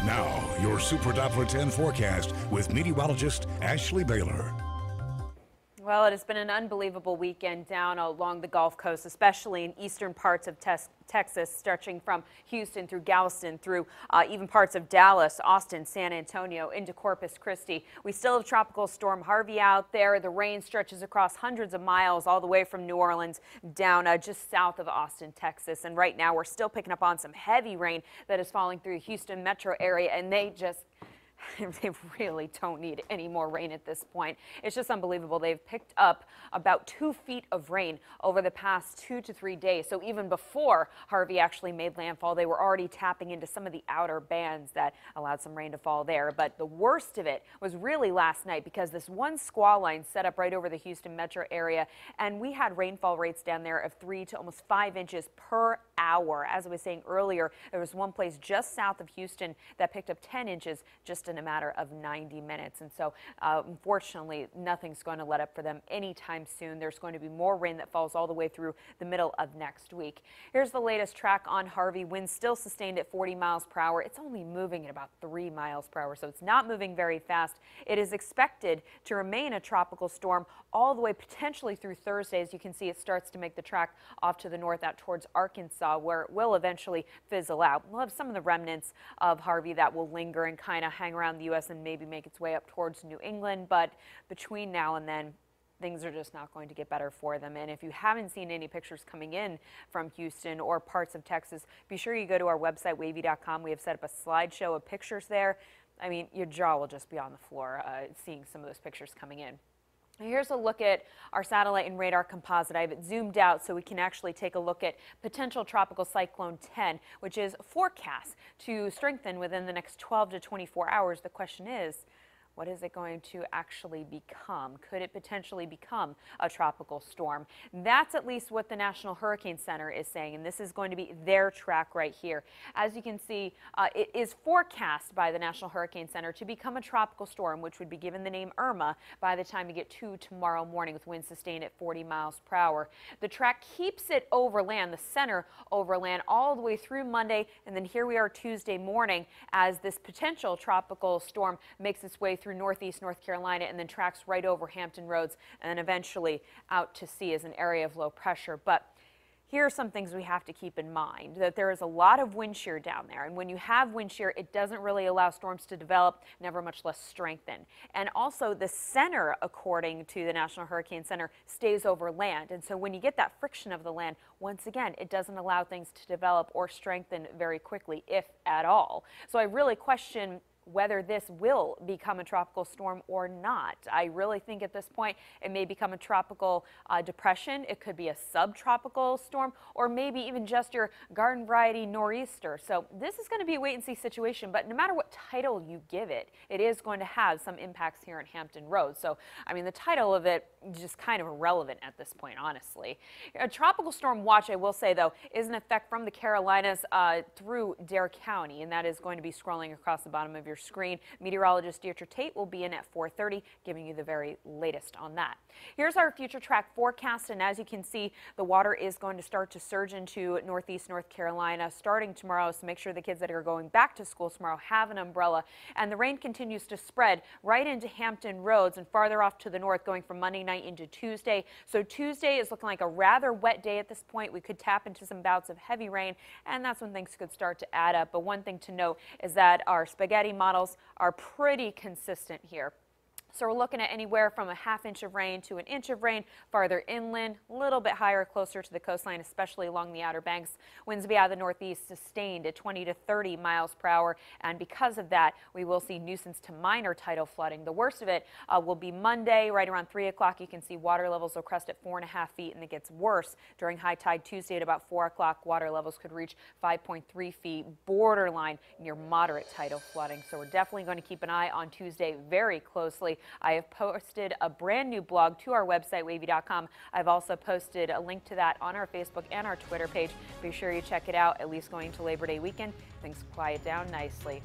Now, your Super Doppler 10 forecast with meteorologist Ashley Baylor. Well, it has been an unbelievable weekend down along the Gulf Coast, especially in eastern parts of Texas, stretching from Houston through Galveston, through even parts of Dallas, Austin, San Antonio, into Corpus Christi. We still have Tropical Storm Harvey out there. The rain stretches across hundreds of miles all the way from New Orleans down just south of Austin, Texas. And right now we're still picking up on some heavy rain that is falling through the Houston metro area, and they really don't need any more rain at this point. It's just unbelievable. They've picked up about 2 feet of rain over the past 2 to 3 days. So even before Harvey actually made landfall, they were already tapping into some of the outer bands that allowed some rain to fall there. But the worst of it was really last night, because this one squall line set up right over the Houston metro area, and we had rainfall rates down there of 3 to almost 5 inches per hour. As I was saying earlier, there was one place just south of Houston that picked up 10 inches just in a matter of 90 minutes. And so unfortunately, nothing's going to let up for them anytime soon. There's going to be more rain that falls all the way through the middle of next week. Here's the latest track on Harvey. Winds still sustained at 40 miles per hour. It's only moving at about 3 miles per hour, so it's not moving very fast. It is expected to remain a tropical storm all the way potentially through Thursday. As you can see, it starts to make the track off to the north out towards Arkansas, where it will eventually fizzle out. We'll have some of the remnants of Harvey that will linger and kind of hang around the U.S. and maybe make its way up towards New England, but between now and then, things are just not going to get better for them. And if you haven't seen any pictures coming in from Houston or parts of Texas, be sure you go to our website, wavy.com. We have set up a slideshow of pictures there. I mean, your jaw will just be on the floor seeing some of those pictures coming in. Here's a look at our satellite and radar composite. I have it zoomed out so we can actually take a look at potential tropical cyclone 10, which is forecast to strengthen within the next 12 to 24 hours. The question is, what is it going to actually become? Could it potentially become a tropical storm? That's at least what the National Hurricane Center is saying, and this is going to be their track right here. As you can see, it is forecast by the National Hurricane Center to become a tropical storm, which would be given the name Irma by the time you get to tomorrow morning, with winds sustained at 40 miles per hour. The track keeps it overland, the center overland, all the way through Monday, and then here we are Tuesday morning as this potential tropical storm makes its way through northeast North Carolina and then tracks right over Hampton Roads and then eventually out to sea as an area of low pressure. But here are some things we have to keep in mind, that there is a lot of wind shear down there. And when you have wind shear, it doesn't really allow storms to develop, never much less strengthen. And also the center, according to the National Hurricane Center, stays over land. And so when you get that friction of the land, once again, it doesn't allow things to develop or strengthen very quickly, if at all. So I really question whether this will become a tropical storm or not. I really think at this point it may become a tropical depression. It could be a subtropical storm, or maybe even just your garden variety nor'easter. So this is going to be a wait and see situation, but no matter what title you give it, it is going to have some impacts here in Hampton Roads. So, I mean, the title of it is just kind of irrelevant at this point, honestly. A tropical storm watch, I will say, though, is in effect from the Carolinas through Dare County, and that is going to be scrolling across the bottom of your screen. Meteorologist Deirdre Tate will be in at 4:30, giving you the very latest on that. Here's our future track forecast, and as you can see, the water is going to start to surge into northeast North Carolina starting tomorrow, so make sure the kids that are going back to school tomorrow have an umbrella. And the rain continues to spread right into Hampton Roads and farther off to the north, going from Monday night into Tuesday. So Tuesday is looking like a rather wet day at this point. We could tap into some bouts of heavy rain, and that's when things could start to add up. But one thing to note is that our spaghetti models are pretty consistent here. So we're looking at anywhere from a ½ inch of rain to 1 inch of rain farther inland, a little bit higher closer to the coastline, especially along the Outer Banks. Winds will be out of the northeast, sustained at 20 to 30 miles per hour. And because of that, we will see nuisance to minor tidal flooding. The worst of it will be Monday, right around 3 o'clock. You can see water levels will crest at 4.5 feet, and it gets worse during high tide Tuesday at about 4 o'clock. Water levels could reach 5.3 feet, borderline near moderate tidal flooding. So we're definitely going to keep an eye on Tuesday very closely. I have posted a brand new blog to our website, wavy.com. I've also posted a link to that on our Facebook and our Twitter page. Be sure you check it out, at least going to Labor Day weekend. Things quiet down nicely.